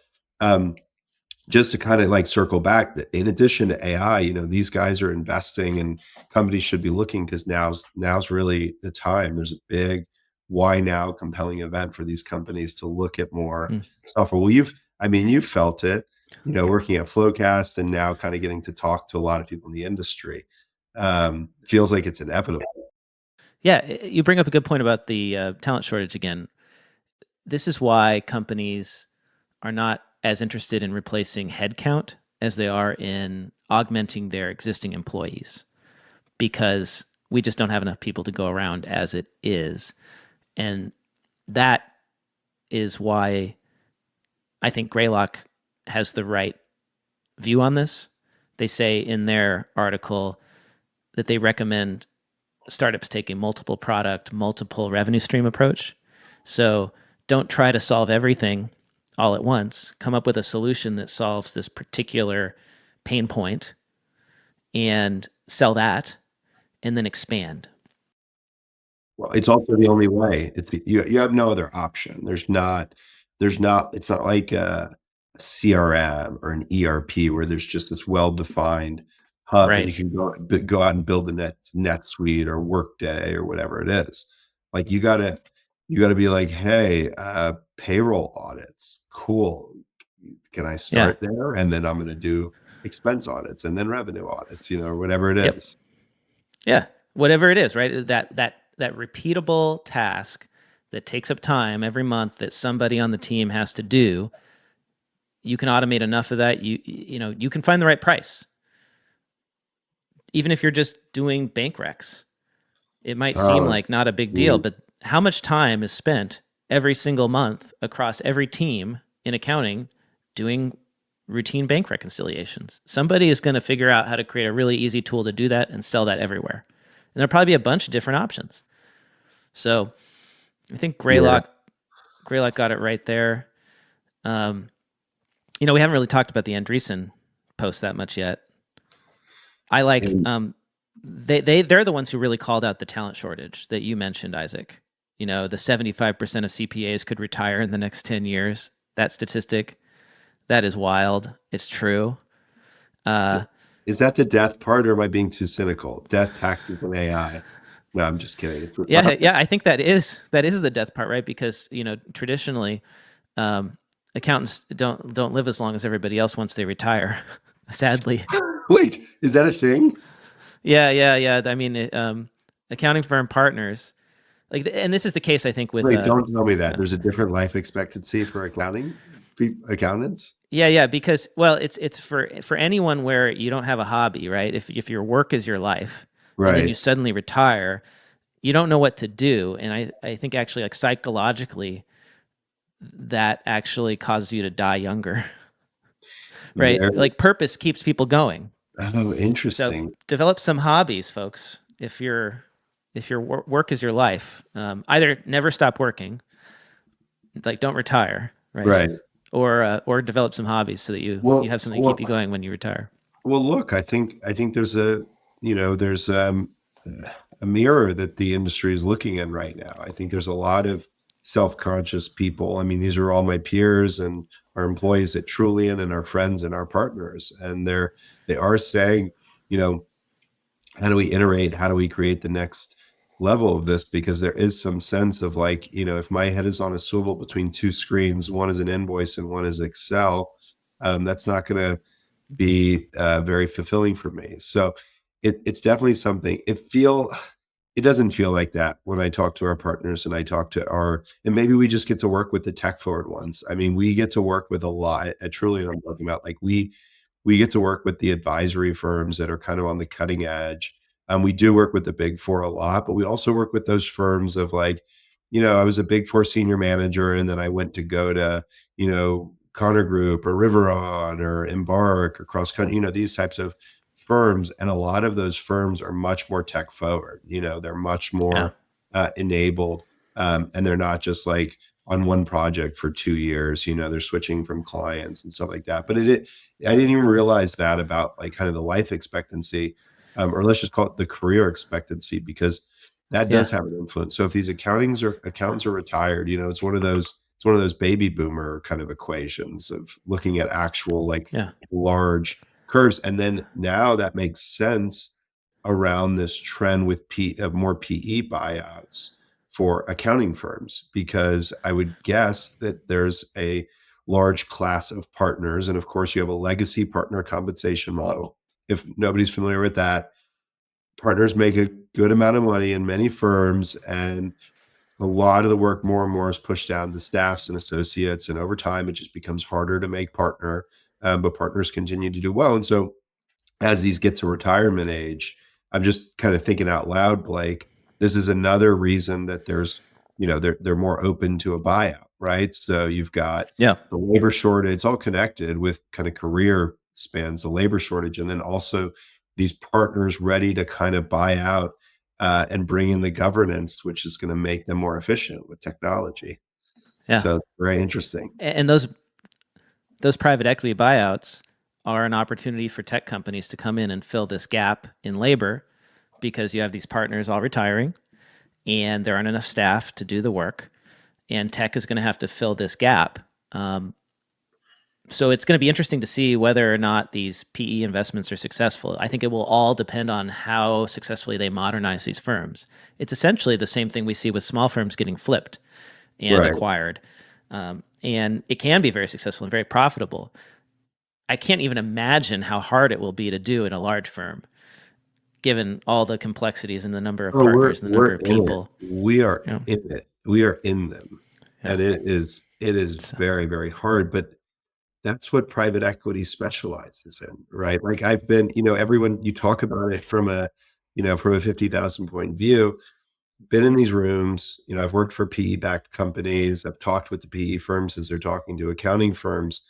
just to kind of like circle back, that in addition to AI, these guys are investing and companies should be looking, because now's really the time. There's a big why now compelling event for these companies to look at more software. Well, you've felt it, working at Flowcast and now kind of getting to talk to a lot of people in the industry. Feels like it's inevitable. Yeah, you bring up a good point about the talent shortage again. This is why companies are not as interested in replacing headcount as they are in augmenting their existing employees, because we just don't have enough people to go around as it is. And that is why I think Greylock has the right view on this. They say in their article that they recommend startups take a multiple product, multiple revenue stream approach. So don't try to solve everything all at once. Come up with a solution that solves this particular pain point and sell that, and then expand. Well, it's also the only way. You have no other option. It's not like a CRM or an ERP where there's just this well-defined hub and you can go out and build the NetSuite or Workday or whatever it is. Like you gotta be like, hey, payroll audits, cool. Can I start there? And then I'm gonna do expense audits and then revenue audits, or whatever it is. Yeah, whatever it is, right? That repeatable task that takes up time every month that somebody on the team has to do. You can automate enough of that. You can find the right price. Even if you're just doing bank recs, it might seem Oh, like that's not a big deal, neat. but how much time is spent every single month across every team in accounting doing routine bank reconciliations? Somebody is going to figure out how to create a really easy tool to do that and sell that everywhere. And there'll probably be a bunch of different options. So I think Yeah. Greylock got it right there. We haven't really talked about the Andreessen post that much yet. I like And they're the ones who really called out the talent shortage that you mentioned, Isaac. The 75% of CPAs could retire in the next 10 years. That statistic, that is wild. It's true. is that the death part, or am I being too cynical? Death, taxes, and AI. No, I'm just kidding. Yeah, I think that is the death part, right? Because traditionally, accountants don't live as long as everybody else once they retire. Sadly. Wait, is that a thing? Yeah. I mean, accounting firm partners, and this is the case, I think, with Wait, don't tell me that. There's a different life expectancy for accountants? yeah, because well, it's for anyone where you don't have a hobby, right? If your work is your life, and then you Right. suddenly retire, you don't know what to do, and I think actually, like, psychologically, that actually causes you to die younger, right? Very, Like, purpose keeps people going. oh, So interesting. develop some hobbies, folks. If your work is your life, either never stop working, like don't retire, right? Right. Or develop some hobbies so that you Well, have something to keep well, you going when you retire. well, look, I think there's there's a mirror that the industry is looking in right now. I think there's a lot of self-conscious people. I mean, these are all my peers and our employees at Trullion and our friends and our partners, and they are saying, you know, how do we iterate? How do we create the next level of this? Because there is some sense of like, if my head is on a swivel between two screens, one is an invoice and one is Excel, that's not going to be very fulfilling for me. So it's definitely something. It doesn't feel like that when I talk to our partners and I talk to and maybe we just get to work with the tech forward ones. I mean, we get to work with a lot at Truly. I'm talking about like we get to work with the advisory firms that are kind of on the cutting edge. We do work with the big four a lot, but we also work with those firms of like, I was a big four senior manager and then I went to go to, Connor Group or Riveron or Embark or Cross Country, these types of firms. And a lot of those firms are much more tech forward. They're much Yeah, more enabled. And they're not just like on one project for 2 years, they're switching from clients and stuff like that. But I didn't even realize that about like kind of the life expectancy, or let's just call it the career expectancy, because that yeah, does have an influence. So if these accountants are retired, it's one of those baby boomer kind of equations of looking at actual like yeah, large curves. And then now that makes sense around this trend with of more PE buyouts for accounting firms, because I would guess that there's a large class of partners. And of course, you have a legacy partner compensation model. If nobody's familiar with that, partners make a good amount of money in many firms, and a lot of the work more and more is pushed down to staffs and associates. And over time, it just becomes harder to make partner, but partners continue to do well. And so as these get to retirement age, I'm just kind of thinking out loud, Blake, this is another reason that they're more open to a buyout, right? So you've got yeah, the labor shortage. It's all connected with kind of career spans, the labor shortage, and then also these partners ready to kind of buy out and bring in the governance, which is going to make them more efficient with technology. yeah. So it's very interesting. And those private equity buyouts are an opportunity for tech companies to come in and fill this gap in labor, because you have these partners all retiring and there aren't enough staff to do the work, and tech is going to have to fill this gap. So it's going to be interesting to see whether or not these PE investments are successful. I think it will all depend on how successfully they modernize these firms. It's essentially the same thing we see with small firms getting flipped and Right. acquired. And it can be very successful and very profitable. I can't even imagine how hard it will be to do in a large firm, given all the complexities and the number of Oh, partners and the we're number of in it. people. We are You know? in it. We are in them. Yeah. And it is So, very, very hard. But that's what private equity specializes in, right? Like I've been, everyone, you talk about it from a 50,000 point view, been in these rooms, I've worked for PE backed companies. I've talked with the PE firms as they're talking to accounting firms,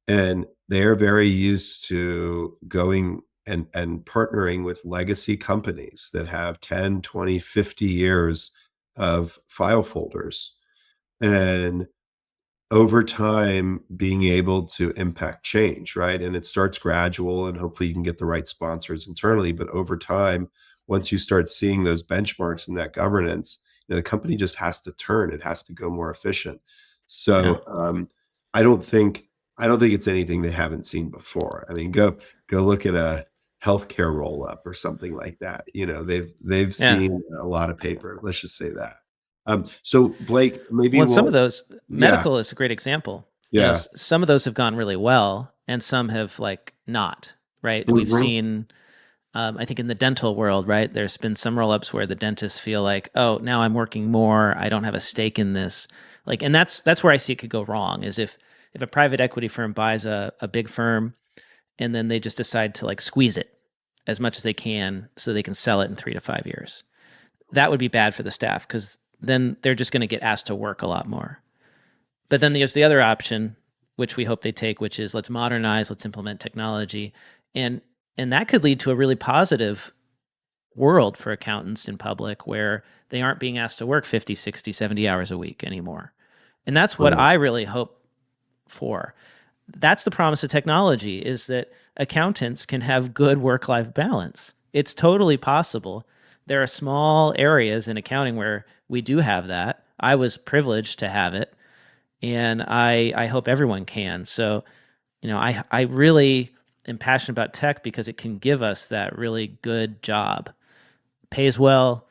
and they're very used to going and partnering with legacy companies that have 10, 20, 50 years of file folders. And over time being able to impact change, right? And it starts gradual, and hopefully you can get the right sponsors internally. But over time, once you start seeing those benchmarks and that governance, the company just has to turn. It has to go more efficient. yeah. So I don't think I don't think it's anything they haven't seen before. I mean, go look at a healthcare roll up or something like that. They've Yeah. seen a lot of paper. Let's just say that. So Blake, maybe Well, and some of we'll those, yeah. medical is a great example. Yeah. Some of those have gone really well, and some have like not. Right. We've Mhm. seen, I think in the dental world, right, there's been some roll ups where the dentists feel like, oh, now I'm working more. I don't have a stake in this. Like, and that's where I see it could go wrong is if a private equity firm buys a big firm and then they just decide to like squeeze it as much as they can so they can sell it in 3 to 5 years. That would be bad for the staff because then they're just going to get asked to work a lot more. But then there's the other option, which we hope they take, which is let's modernize, let's implement technology. And and that could lead to a really positive world for accountants in public where they aren't being asked to work 50, 60, 70 hours a week anymore. And that's what Right. I really hope for. That's the promise of technology is that accountants can have good work-life balance. It's totally possible. There are small areas in accounting where we do have that. I was privileged to have it, and I hope everyone can. So, I really am passionate about tech because it can give us that really good job. Pays well,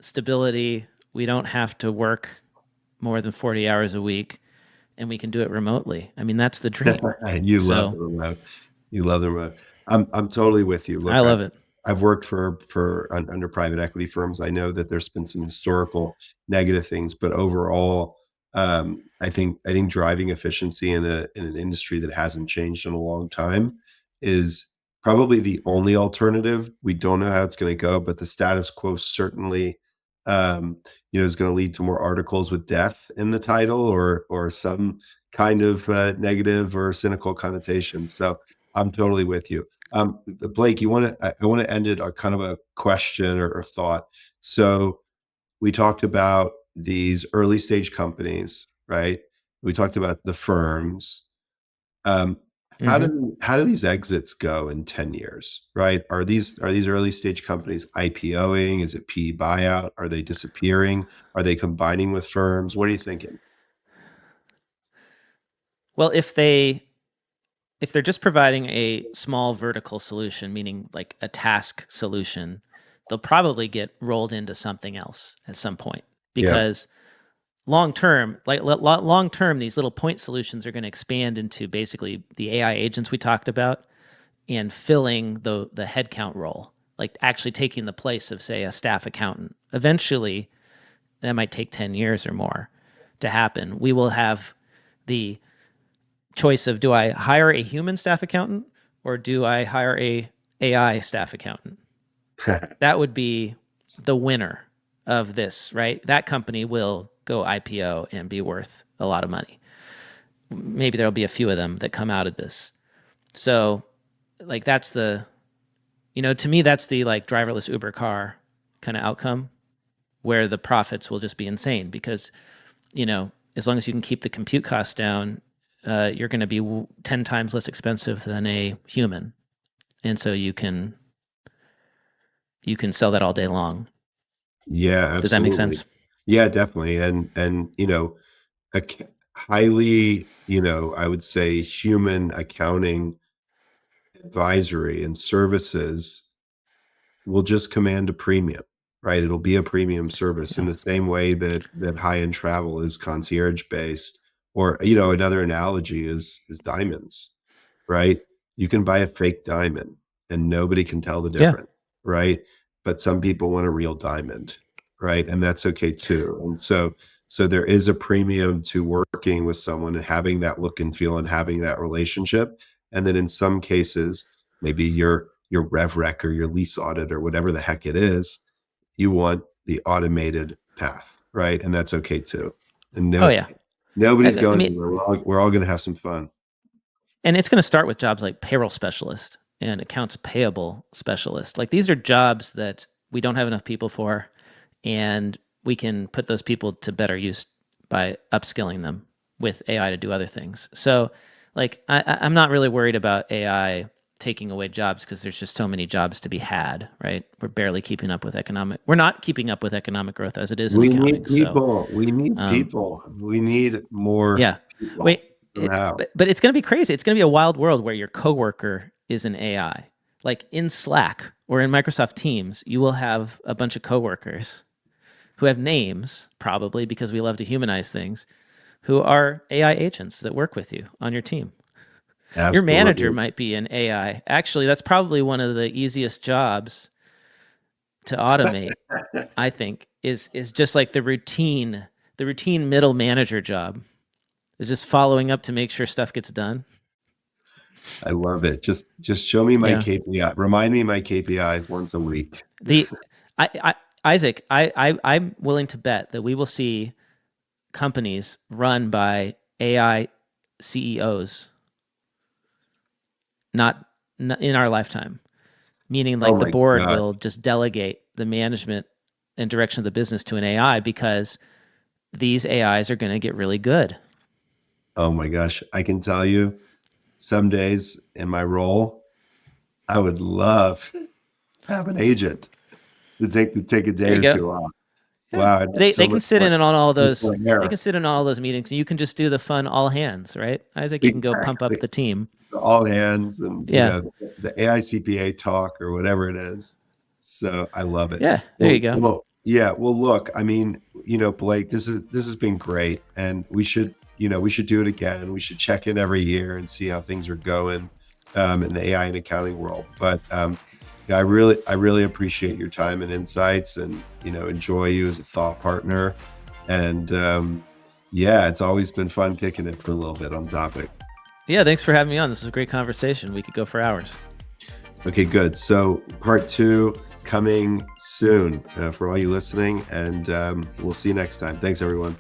stability. We don't have to work more than 40 hours a week, and we can do it remotely. I mean, that's the dream. You love So the remote. You love the remote. I'm totally with you. I Look, I've love it. I've worked under private equity firms. I know that there's been some historical negative things, but overall, I think driving efficiency in an industry that hasn't changed in a long time is probably the only alternative. We don't know how it's going to go, but the status quo certainly um, is going to lead to more articles with death in the title or some kind of negative or cynical connotation. So I'm totally with you. Blake, I want to end it on kind of a question or thought. So we talked about these early stage companies, right? We talked about the firms. Um, Mm-hmm. how do these exits go in 10 years, right? Are these early stage companies IPOing? Is it PE buyout? Are they disappearing? Are they combining with firms? What are you thinking? Well, if they're just providing a small vertical solution, meaning like a task solution, they'll probably get rolled into something else at some point Yeah. because long term, like long term, these little point solutions are going to expand into basically the AI agents we talked about and filling the headcount role, like actually taking the place of say a staff accountant. Eventually, that might take 10 years or more to happen. We will have the choice of do I hire a human staff accountant or do I hire a AI staff accountant? That would be the winner of this, right? That company will go IPO and be worth a lot of money. Maybe there'll be a few of them that come out of this. So, like that's the to me that's the like driverless Uber car kind of outcome where the profits will just be insane because as long as you can keep the compute costs down, you're going to be 10 times less expensive than a human. And so you can sell that all day long. Yeah, Does that make absolutely. sense? Yeah, definitely. And a highly, I would say human accounting advisory and services will just command a premium, right? It'll be a premium service in Yeah. the same way that high-end travel is concierge based, or another analogy is diamonds, right? You can buy a fake diamond and nobody can tell the Yeah. difference, right? But some people want a real diamond, right? And that's okay too. And so there is a premium to working with someone and having that look and feel and having that relationship. And then in some cases, maybe your rev rec or your lease audit or whatever the heck it is, you want the automated path, right? And that's okay too. And Oh yeah, nobody's I going mean, anywhere. We're all going to have some fun. and it's going to start with jobs like payroll specialist and accounts payable specialist. Like these are jobs that we don't have enough people for, and we can put those people to better use by upskilling them with AI to do other things. So, like, I'm not really worried about AI taking away jobs because there's just so many jobs to be had, right? We're barely keeping up with we're not keeping up with economic growth as it is in We accounting. need people. We need people. We need more. Yeah. People. Wait, but it's going to be crazy. It's going to be a wild world where your coworker is an AI. Like in Slack or in Microsoft Teams, you will have a bunch of coworkers who have names, probably because we love to humanize things, who are AI agents that work with you on your team. Absolutely. Your manager might be an AI. Actually, that's probably one of the easiest jobs to automate, I think, is just like the routine middle manager job. It's just following up to make sure stuff gets done. I love it. Just show me my KPI. Remind me my KPIs once a week. Isaac, I'm willing to bet that we will see companies run by AI CEOs, not in our lifetime. Meaning, like the board will just delegate the management and direction of the business to an AI because these AIs are going to get really good. Oh my gosh. I can tell you, some days in my role, I would love to have an agent to take a day or two off. Yeah. Wow. They can sit in on all those. They can sit in all those meetings, and you can just do the fun all hands, right? Isaac, you can go pump up the team. All hands and the AI CPA talk or whatever it is. So I love it. Yeah, there you go. Well, look, I mean, Blake, this has been great, and we should do it again. We should check in every year and see how things are going in the AI and accounting world. But I really appreciate your time and insights, and enjoy you as a thought partner. And it's always been fun kicking it for a little bit on the topic. Yeah, thanks for having me on. This was a great conversation. We could go for hours. Okay, good. So part 2 coming soon for all you listening, and we'll see you next time. Thanks, everyone.